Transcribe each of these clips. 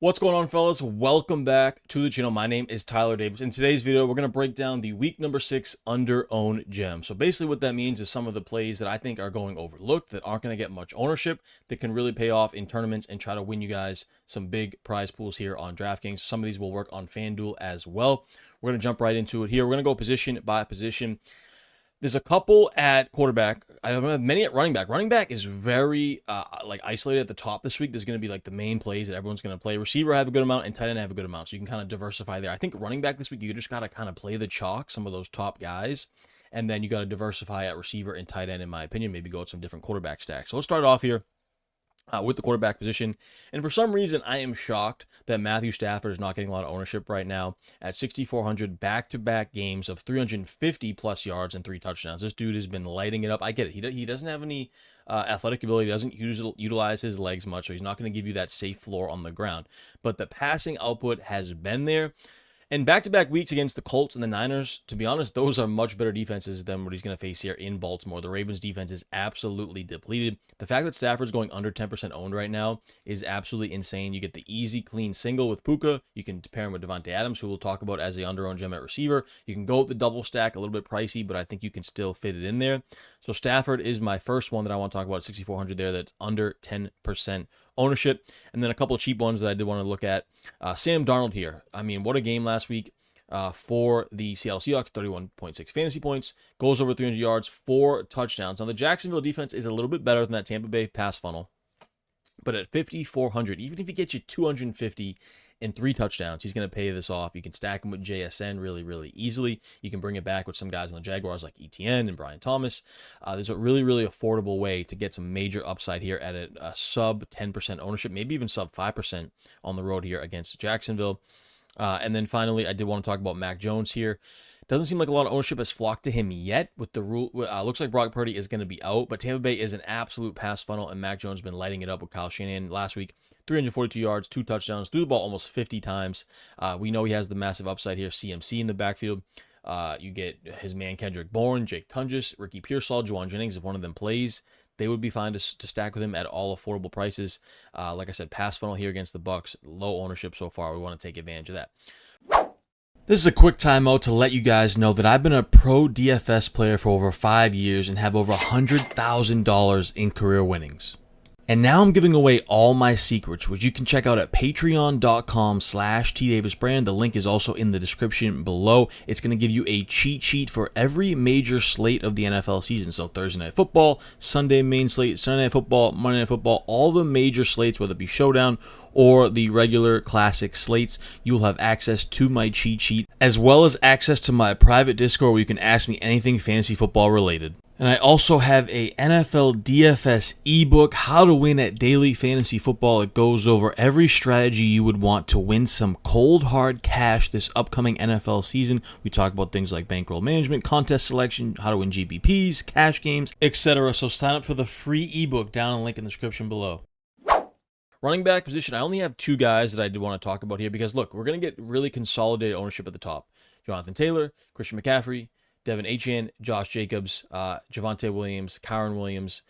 What's going on, fellas? Welcome back to the channel. My name is Tyler Davis. In today's video, we're going to break down the week number 6 under-owned gem. So basically what that means is some of the plays that I think are going overlooked, that aren't going to get much ownership, that can really pay off in tournaments and try to win you guys some big prize pools here on DraftKings. Some of these will work on FanDuel as well. We're going to jump right into it here. We're going to go position by position. There's a couple at quarterback. I don't have many at running back. Running back is very isolated at the top this week. There's going to be like the main plays that everyone's going to play. Receiver I have a good amount and tight end I have a good amount. So you can kind of diversify there. I think running back this week, you just got to kind of play the chalk, some of those top guys. And then you got to diversify at receiver and tight end, in my opinion. Maybe go with some different quarterback stacks. So let's start off here with the quarterback position. And for some reason, I am shocked that Matthew Stafford is not getting a lot of ownership right now at 6,400 back-to-back games of 350 plus yards and 3 touchdowns. This dude has been lighting it up. I get it. He doesn't have any athletic ability. He doesn't utilize his legs much, so he's not going to give you that safe floor on the ground. But the passing output has been there. And back-to-back weeks against the Colts and the Niners, to be honest, those are much better defenses than what he's going to face here in Baltimore. The Ravens' defense is absolutely depleted. The fact that Stafford's going under 10% owned right now is absolutely insane. You get the easy, clean single with Puka. You can pair him with Devontae Adams, who we'll talk about as the under-owned gem at receiver. You can go with the double stack, a little bit pricey, but I think you can still fit it in there. So Stafford is my first one that I want to talk about at 6,400 there that's under 10% ownership. And then a couple of cheap ones that I did want to look at. Sam Darnold here. I mean, what a game last week for the Seattle Seahawks. 31.6 fantasy points, goes over 300 yards, 4 touchdowns. Now, the Jacksonville defense is a little bit better than that Tampa Bay pass funnel. But at 5,400, even if he gets you 250 and 3 touchdowns, he's going to pay this off. You can stack him with JSN really, really easily. You can bring it back with some guys on the Jaguars like ETN and Brian Thomas. There's a really, really affordable way to get some major upside here at a sub 10% ownership, maybe even sub 5% on the road here against Jacksonville. And then finally, I did want to talk about Mac Jones here. Doesn't seem like a lot of ownership has flocked to him yet with the rule. Looks like Brock Purdy is going to be out, but Tampa Bay is an absolute pass funnel, and Mac Jones has been lighting it up with Kyle Shanahan last week. 342 yards, 2 touchdowns, threw the ball almost 50 times. We know he has the massive upside here. CMC in the backfield. You get his man Kendrick Bourne, Jake Tunges, Ricky Pearsall, Juwan Jennings. If one of them plays, they would be fine to stack with him at all affordable prices. Like I said, pass funnel here against the Bucs. Low ownership so far. We want to take advantage of that. This is a quick timeout to let you guys know that I've been a pro DFS player for over 5 years and have over $100,000 in career winnings. And now I'm giving away all my secrets, which you can check out at patreon.com/tdavisbrand. The link is also in the description below. It's going to give you a cheat sheet for every major slate of the NFL season. So Thursday Night Football, Sunday main slate, Sunday Night Football, Monday Night Football, all the major slates, whether it be Showdown or the regular classic slates, you'll have access to my cheat sheet, as well as access to my private Discord where you can ask me anything fantasy football related. And I also have a NFL DFS ebook, How to Win at Daily Fantasy Football. It goes over every strategy you would want to win some cold hard cash this upcoming NFL season. We talk about things like bankroll management, contest selection, how to win GPPs, cash games, etc. So sign up for the free ebook down in the link in the description below. Running back position, I only have 2 guys that I did want to talk about here because, look, we're going to get really consolidated ownership at the top. Jonathan Taylor, Christian McCaffrey, Devin Achane, Josh Jacobs, Javonte Williams, Kyron Williams,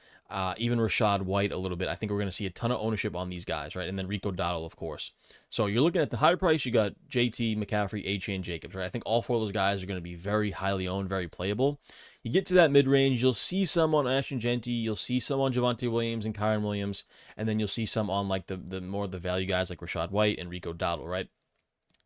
even Rashad White a little bit. I think we're going to see a ton of ownership on these guys, right? And then Rico Dowdle, of course. So you're looking at the higher price, you got JT, McCaffrey, Achane, Jacobs, right? I think all 4 of those guys are going to be very highly owned, very playable. You get to that mid-range, you'll see some on Ashton Genty, you'll see some on Javonte Williams and Kyron Williams, and then you'll see some on like the more of the value guys like Rashad White and Rico Dowdle, right?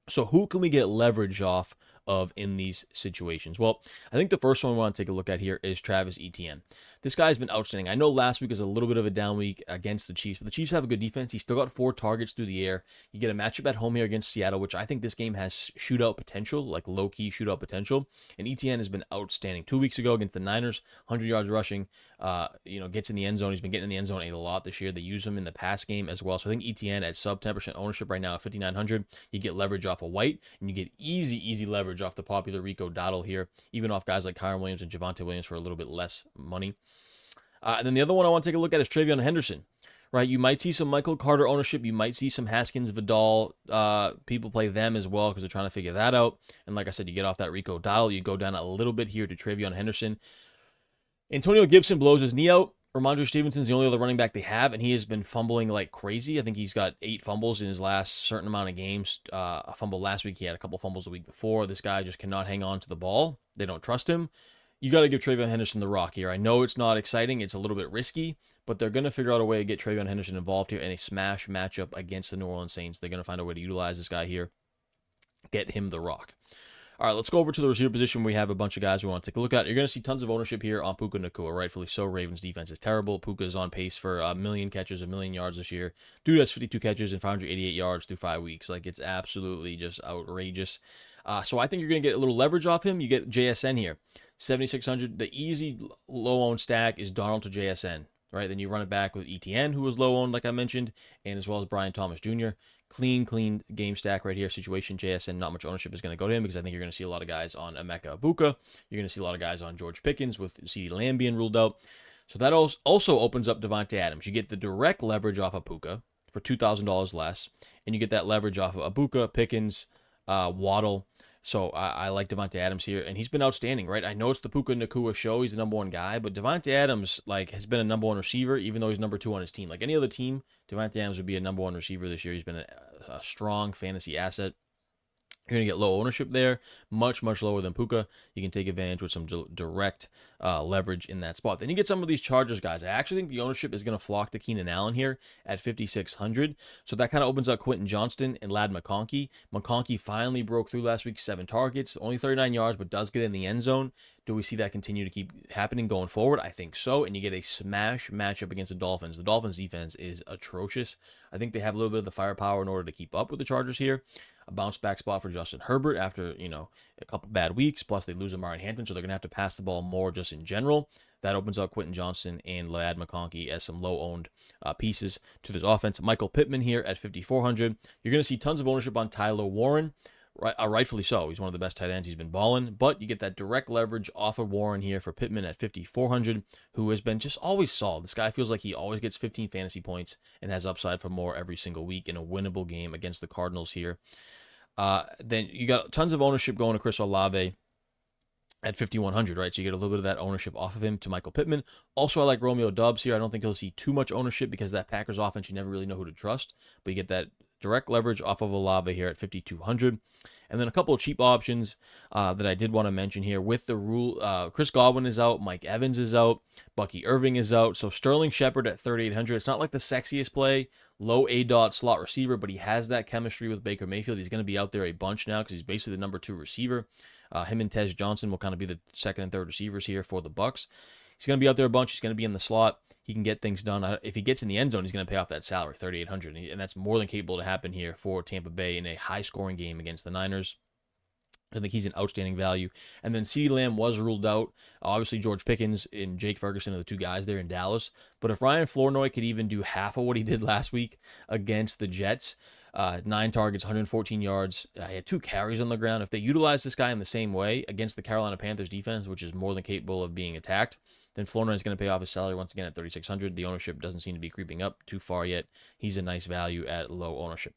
So who can we get leverage off of in these situations? Well, I think the first one we want to take a look at here is Travis Etienne. This guy's been outstanding. I know last week was a little bit of a down week against the Chiefs, but the Chiefs have a good defense. He's still got 4 targets through the air. You get a matchup at home here against Seattle, which I think this game has shootout potential, like low-key shootout potential. And Etienne has been outstanding. 2 weeks ago against the Niners, 100 yards rushing, gets in the end zone. He's been getting in the end zone a lot this year. They use him in the pass game as well. So I think Etienne at sub 10% ownership right now at 5,900. You get leverage off of White, and you get easy leverage off the popular Rico Dowdle here, even off guys like Kyron Williams and Javonte Williams for a little bit less money. And then the other one I want to take a look at is Travion Henderson, right? You might see some Michael Carter ownership. You might see some Haskins, Vidal. People play them as well because they're trying to figure that out. And like I said, you get off that Rico Dowdle. You go down a little bit here to Travion Henderson. Antonio Gibson blows his knee out. Ramondre Stevenson's the only other running back they have, and he has been fumbling like crazy. I think he's got 8 fumbles in his last certain amount of games. A fumble last week. He had a couple fumbles the week before. This guy just cannot hang on to the ball. They don't trust him. You got to give Travion Henderson the rock here. I know it's not exciting. It's a little bit risky, but they're going to figure out a way to get Travion Henderson involved here in a smash matchup against the New Orleans Saints. They're going to find a way to utilize this guy here. Get him the rock. All right, let's go over to the receiver position. We have a bunch of guys we want to take a look at. You're going to see tons of ownership here on Puka Nacua, rightfully so. Ravens defense is terrible. Puka is on pace for 1,000,000 catches, 1,000,000 yards this year. Dude has 52 catches and 588 yards through 5 weeks. Like, it's absolutely just outrageous. So I think you're going to get a little leverage off him. You get JSN here, 7,600. The easy low-owned stack is Darnold to JSN, right? Then you run it back with ETN, who was low-owned, like I mentioned, and as well as Brian Thomas Jr. Clean game stack right here. Situation JSN, not much ownership is going to go to him because I think you're going to see a lot of guys on Emeka Ibuka. You're going to see a lot of guys on George Pickens with CeeDee Lamb being ruled out. So that also opens up Devontae Adams. You get the direct leverage off of Puka for $2,000 less, and you get that leverage off of Ibuka, Pickens, Waddle. So I like Devontae Adams here, and he's been outstanding, right? I know it's the Puka Nacua show. He's the number 1 guy, but Devontae Adams has been a number 1 receiver, even though he's number 2 on his team. Like any other team, Devontae Adams would be a number 1 receiver this year. He's been a strong fantasy asset. You're going to get low ownership there, much lower than Puka. You can take advantage with some direct leverage in that spot. Then you get some of these Chargers guys. I actually think the ownership is going to flock to Keenan Allen here at 5,600. So that kind of opens up Quentin Johnston and Ladd McConkey. McConkey finally broke through last week, 7 targets, only 39 yards, but does get in the end zone. Do we see that continue to keep happening going forward? I think so. And you get a smash matchup against the Dolphins. The Dolphins defense is atrocious. I think they have a little bit of the firepower in order to keep up with the Chargers here. A bounce back spot for Justin Herbert after, a couple bad weeks. Plus they lose Amari Hampton, so they're going to have to pass the ball more just in general. That opens up Quentin Johnston and Ladd McConkey as some low-owned pieces to this offense. Michael Pittman here at 5,400. You're going to see tons of ownership on Tyler Warren. Rightfully so. He's one of the best tight ends. He's been balling, but you get that direct leverage off of Warren here for Pittman at 5,400, who has been just always solid. This guy feels like he always gets 15 fantasy points and has upside for more every single week in a winnable game against the Cardinals here. Then you got tons of ownership going to Chris Olave at 5,100, right? So you get a little bit of that ownership off of him to Michael Pittman. Also, I like Romeo Doubs here. I don't think he'll see too much ownership because that Packers offense, you never really know who to trust, but you get that direct leverage off of Olave here at 5,200. And then a couple of cheap options that I did want to mention here with the rule. Chris Godwin is out. Mike Evans is out. Bucky Irving is out. So Sterling Shepard at 3,800. It's not like the sexiest play. Low A-dot slot receiver, but he has that chemistry with Baker Mayfield. He's going to be out there a bunch now because he's basically the number 2 receiver. Him and Tez Johnson will kind of be the second and third receivers here for the Bucs. He's going to be out there a bunch. He's going to be in the slot. He can get things done. If he gets in the end zone, he's going to pay off that salary, 3,800, and that's more than capable to happen here for Tampa Bay in a high-scoring game against the Niners. I think he's an outstanding value. And then CeeDee Lamb was ruled out. Obviously, George Pickens and Jake Ferguson are the 2 guys there in Dallas. But if Ryan Flournoy could even do half of what he did last week against the Jets, 9 targets, 114 yards. He had 2 carries on the ground. If they utilize this guy in the same way against the Carolina Panthers defense, which is more than capable of being attacked, then Flournoy is going to pay off his salary once again at 3,600. The ownership doesn't seem to be creeping up too far yet. He's a nice value at low ownership.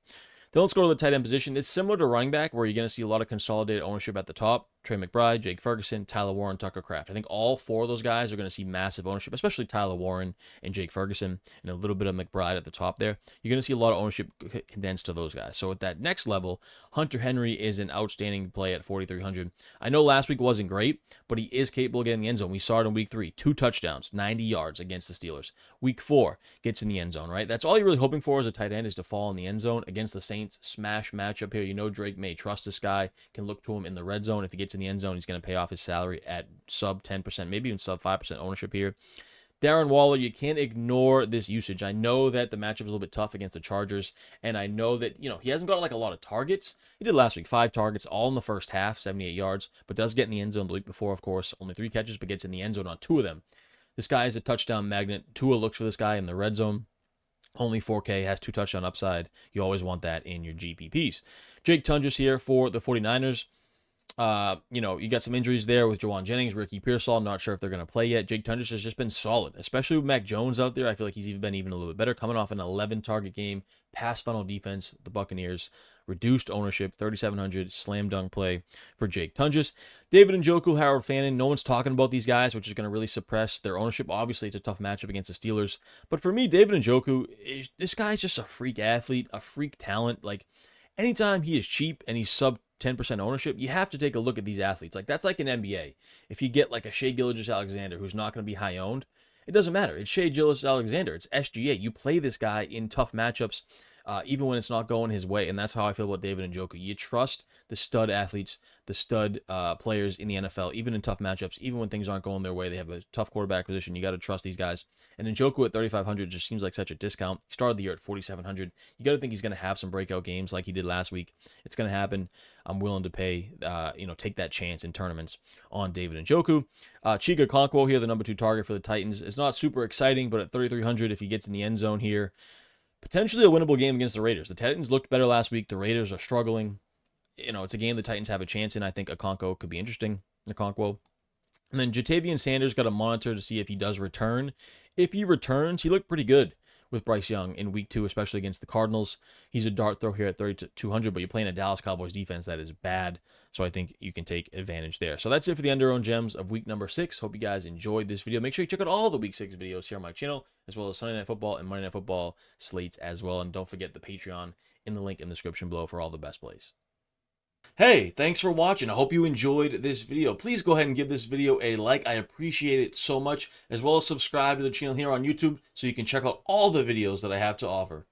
Then let's go to the tight end position. It's similar to running back where you're going to see a lot of consolidated ownership at the top. Trey McBride, Jake Ferguson, Tyler Warren, Tucker Kraft. I think all 4 of those guys are going to see massive ownership, especially Tyler Warren and Jake Ferguson, and a little bit of McBride at the top there. You're going to see a lot of ownership condensed to those guys. So at that next level, Hunter Henry is an outstanding play at 4,300. I know last week wasn't great, but he is capable of getting the end zone. We saw it in week 3, 2 touchdowns, 90 yards against the Steelers. Week 4, gets in the end zone, right? That's all you're really hoping for as a tight end is to fall in the end zone against the Saints. Smash matchup here. You know Drake may trust this guy, can look to him in the red zone. If he gets in the end zone, he's going to pay off his salary at sub 10%, maybe even sub 5% ownership here. Darren Waller, you can't ignore this usage. I know that the matchup is a little bit tough against the Chargers, and I know that, he hasn't got like a lot of targets. He did last week, 5 targets, all in the first half, 78 yards, but does get in the end zone the week before, of course. Only 3 catches, but gets in the end zone on 2 of them. This guy is a touchdown magnet. Tua looks for this guy in the red zone. Only 4K, has 2 touchdown upside. You always want that in your GPPs. Jake Tunges here for the 49ers. You know, you got some injuries there with Jawan Jennings, Ricky Pearsall. Not sure if they're going to play yet. Jake Tunges has just been solid, especially with Mac Jones out there. I feel like he's been even a little bit better, coming off an 11 target game, pass funnel defense. The Buccaneers reduced ownership, 3,700 slam dunk play for Jake Tunges. David Njoku, Harold Fannin. No one's talking about these guys, which is going to really suppress their ownership. Obviously, it's a tough matchup against the Steelers, but for me, David Njoku, this guy's just a freak athlete, a freak talent. Like, anytime he is cheap and he's sub 10% ownership, you have to take a look at these athletes. Like, that's like an NBA. If you get like a Shea Gilgeous-Alexander who's not going to be high owned, it doesn't matter. It's Shea Gilgeous-Alexander. It's SGA. You play this guy in tough matchups, even when it's not going his way. And that's how I feel about David Njoku. You trust the stud athletes, the stud players in the NFL, even in tough matchups, even when things aren't going their way. They have a tough quarterback position. You got to trust these guys. And Njoku at 3,500 just seems like such a discount. He started the year at 4,700. You got to think he's going to have some breakout games like he did last week. It's going to happen. I'm willing to pay, take that chance in tournaments on David Njoku. Chika Okonkwo here, the number 2 target for the Titans. It's not super exciting, but at 3,300, if he gets in the end zone here, potentially a winnable game against the Raiders. The Titans looked better last week. The Raiders are struggling. You know, it's a game the Titans have a chance in. I think Okonkwo could be interesting. Okonkwo. And then Jatavian Sanders got to monitor to see if he does return. If he returns, he looked pretty good with Bryce Young in week 2, especially against the Cardinals. He's a dart throw here at 3,200, but you're playing a Dallas Cowboys defense that is bad, so I think you can take advantage there. So that's it for the Underowned Gems of week number 6. Hope you guys enjoyed this video. Make sure you check out all the week 6 videos here on my channel, as well as Sunday Night Football and Monday Night Football slates as well. And don't forget the Patreon in the link in the description below for all the best plays. Hey, thanks for watching. I hope you enjoyed this video. Please go ahead and give this video a like. I appreciate it so much, as well as subscribe to the channel here on YouTube so you can check out all the videos that I have to offer.